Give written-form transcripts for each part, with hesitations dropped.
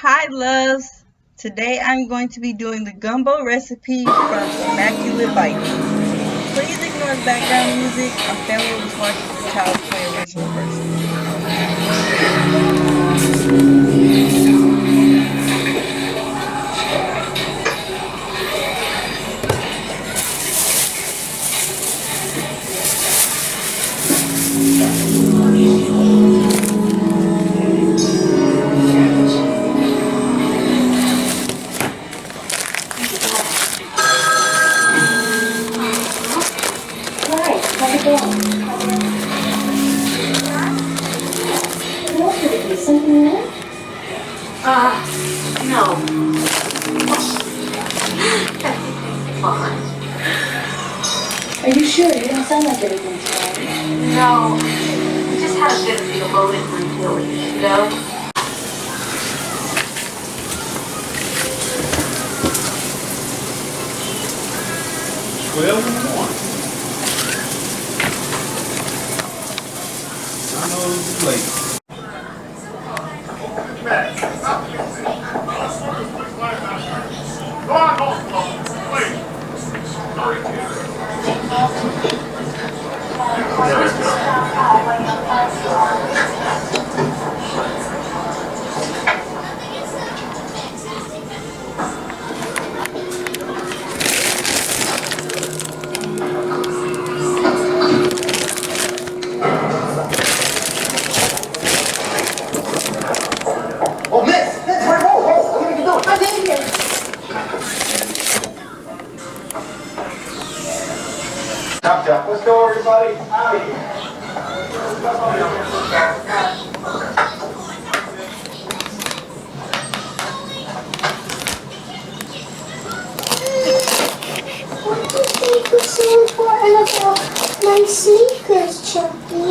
Hi loves! Today I'm going to be doing the gumbo recipe from Immaculate Bites. Please ignore the background music. My family was watching the Child's Play original version. No. Fine. Are you sure? You don't sound like everything's fine. No. I just had a bit of the loaded one, Billy. You know? 12 in the morning. I know it's late. Oh, Miss! Where? Whoa! What are you doing? I'm in here. Chop chop. Let's go, everybody. Out of here. What did you say important about my sneakers, Chucky?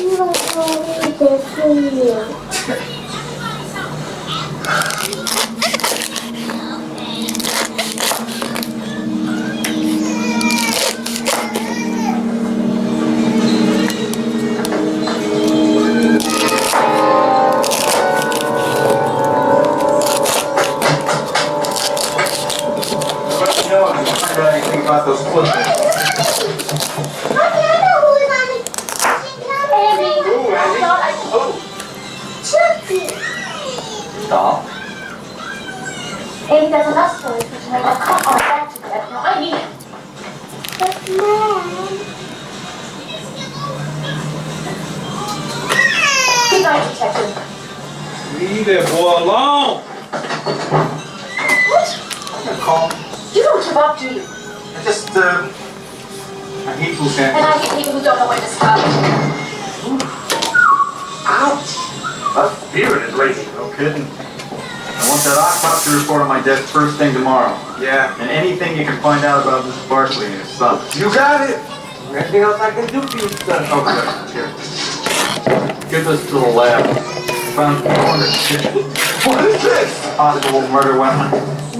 You don't know either, do you? Anything about those footprints? Stop. Amy, that's enough stories for tonight. Now come on back to that. Now I need it. But Mom, Good night, Detective. Leave that boy alone. What? I'm gonna call. You don't give up, do you? I just, I hate loose And ends. I hate people who don't know when to stop. Ouch! That spirit is racing, no kidding. I want that autopsy report on my desk first thing tomorrow. Yeah. And anything you can find out about Mrs. Barkley and his son. You got it! Anything else I can do for you, son? Okay, here. Give this to the lab. Found What is this? Possible murder weapon.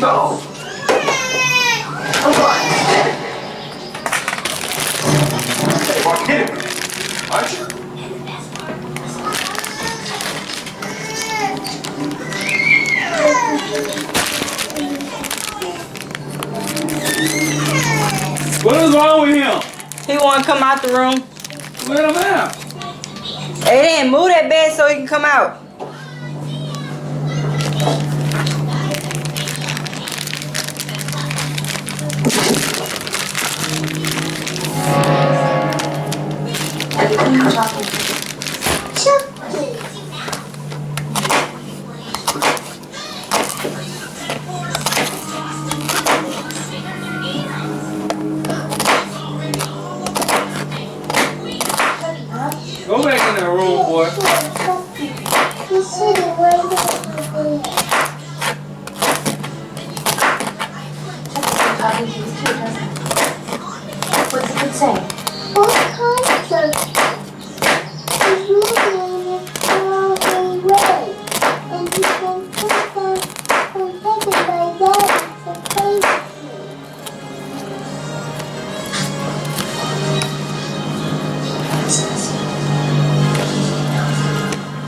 No. Come on. Hey, what kidding me? What? What is wrong with him? He wanna come out the room. Let him out. Hey, then move that bed so he can come out. Who are you talking to? Chucky. Go back in that room, boy. He's sitting right over there. Talking to you too, doesn't it? What's it say? What kind of he's looking in a far away, and he can put them protected by that to face me.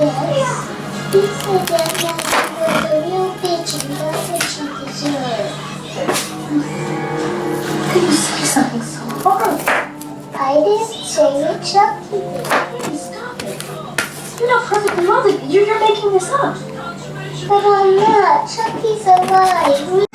Yes, he said that How can you say something so horrible? I didn't say it, Chucky did. Please stop it. You're not perfectly wrong. You're making this up. But I'm not. Chucky's alive.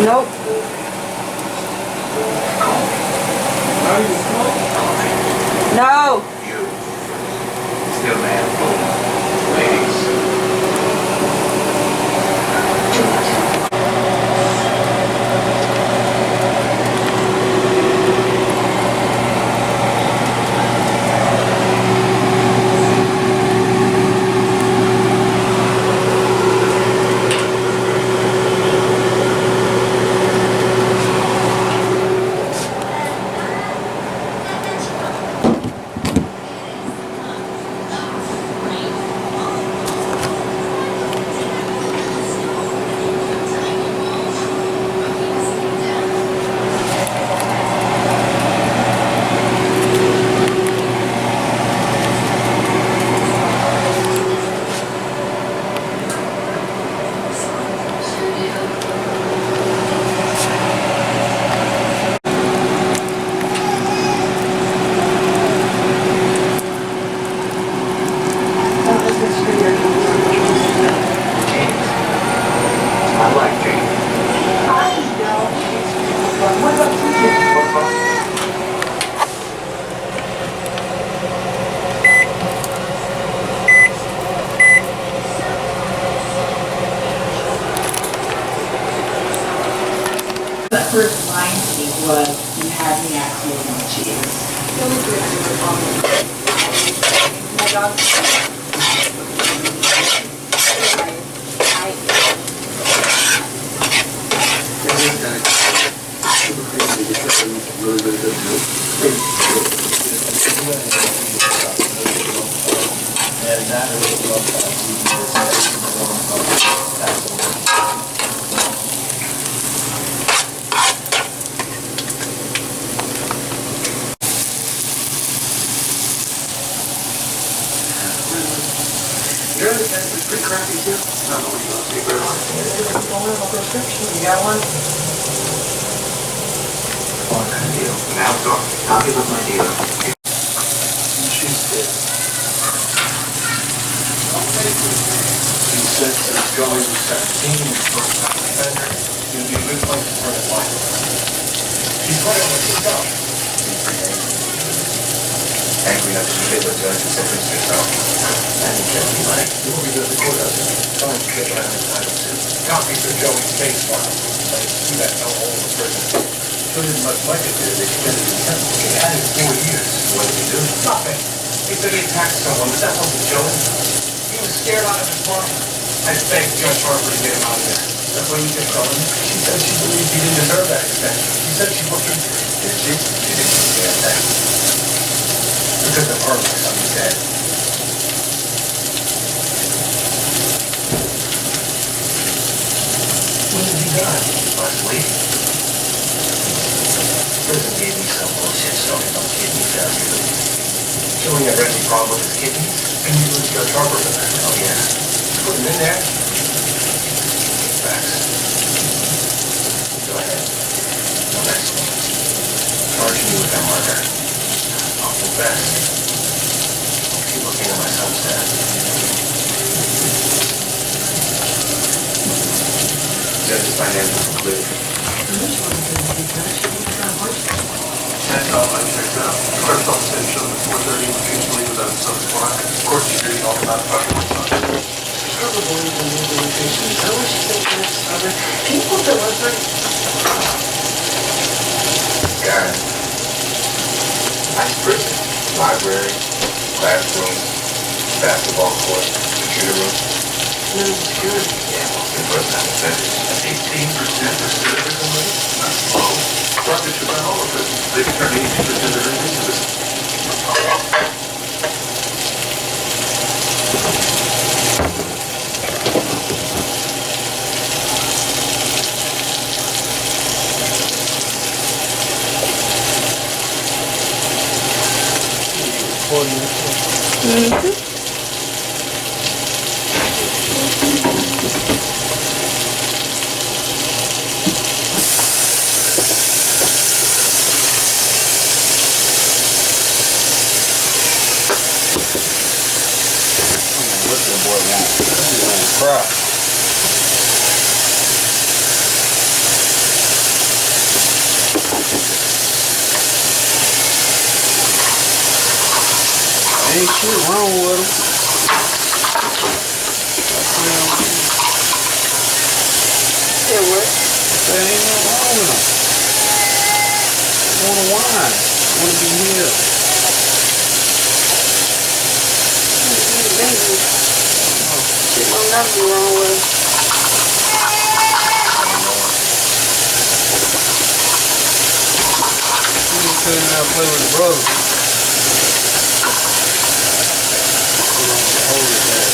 Nope. No. You. Still man. Ladies. I like Jane. What about you? What first line to me was, "You have me at home on cheese." My dog. You're the guy that's pretty crappy too. I don't know what you want to say, You got one? What kind of deal? An outdoor. I'll give up my deal. She's dead. He said she's going to 17 for a offender. It'll be a good place to start a life. She's quite on the go. Angry at the shit with judge and sentenced herself. And he kept me like, you will be good at the courthouse. Trying to get around the title suit. Copies of Joey's case file. Like, see that no hole in the prison. So didn't much like it there. They committed the sentence. He had it 4 years. What did he do? Nothing. He said he attacked someone, but that wasn't Joey. He was scared out of his mind. I begged Judge Harper to get him out of there. That's what you kept telling me. She said she believed he didn't deserve that extension. She said she looked into it. Did she? She didn't understand that. Because of her, my son is dead. When did he die? Last week. Prison gave me some bullshit story about kidney failure. Joey never had any problem with his kidneys. And you lose Judge Harper for that. Oh yeah. Put him in there. Facts. Go ahead. No next one. Charging you with that murder. I'll confess. Keep looking at my son's death. Judge's finances include. That's all I checked out. First off, said show the 4:30 which usually was all about talking to son. Probably the legalization. Is that what she said last summer? Can you quote that website? Karen, nice prison, library, classroom, basketball court, computer room. No security. Yeah, most of us have offenders. 18% recidivism rate? That's low. Probably should run all of it. They can turn 18% of it into this. What the boy want? He's gonna cry. Ain't shit wrong with him. Yeah, what? There ain't nothing wrong with him. I wanna whine. I wanna be healed. Baby. Shit will never be wrong with him. He just sitting there and play with his brother. Hold it there.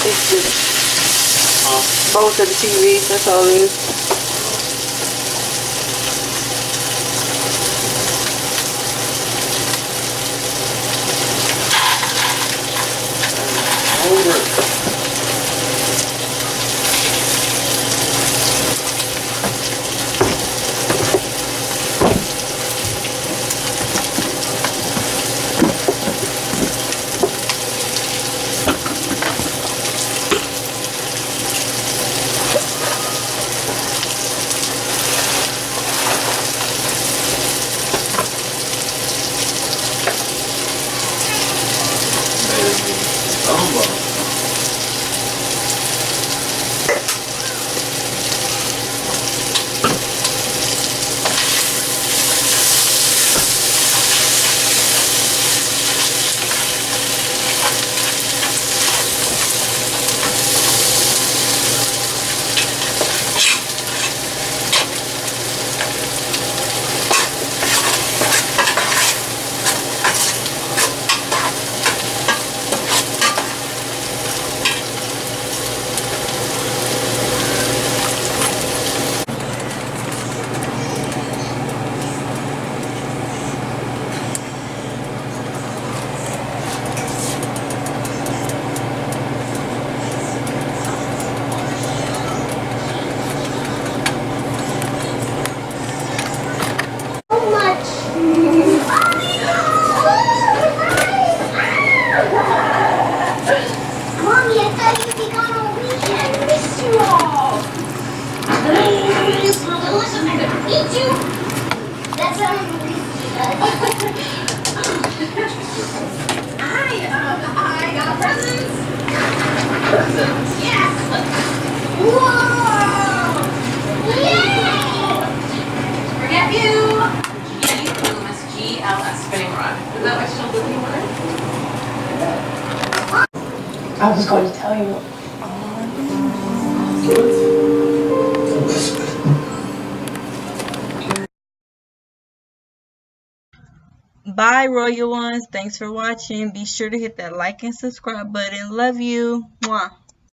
It's just both of the TVs, that's all it is. Over it. Gumbo. So much. Mommy, I thought you'd be gone all weekend. I missed you all. Listen, I'm gonna eat you. That's how I'm gonna eat you. I got presents. Presents? Yes. Whoa! Yay! Forget you. GLS spinning rod. Is that what she's looking for? I was going to tell you. Bye, Royal Ones. Thanks for watching. Be sure to hit that like and subscribe button. Love you. Mwah.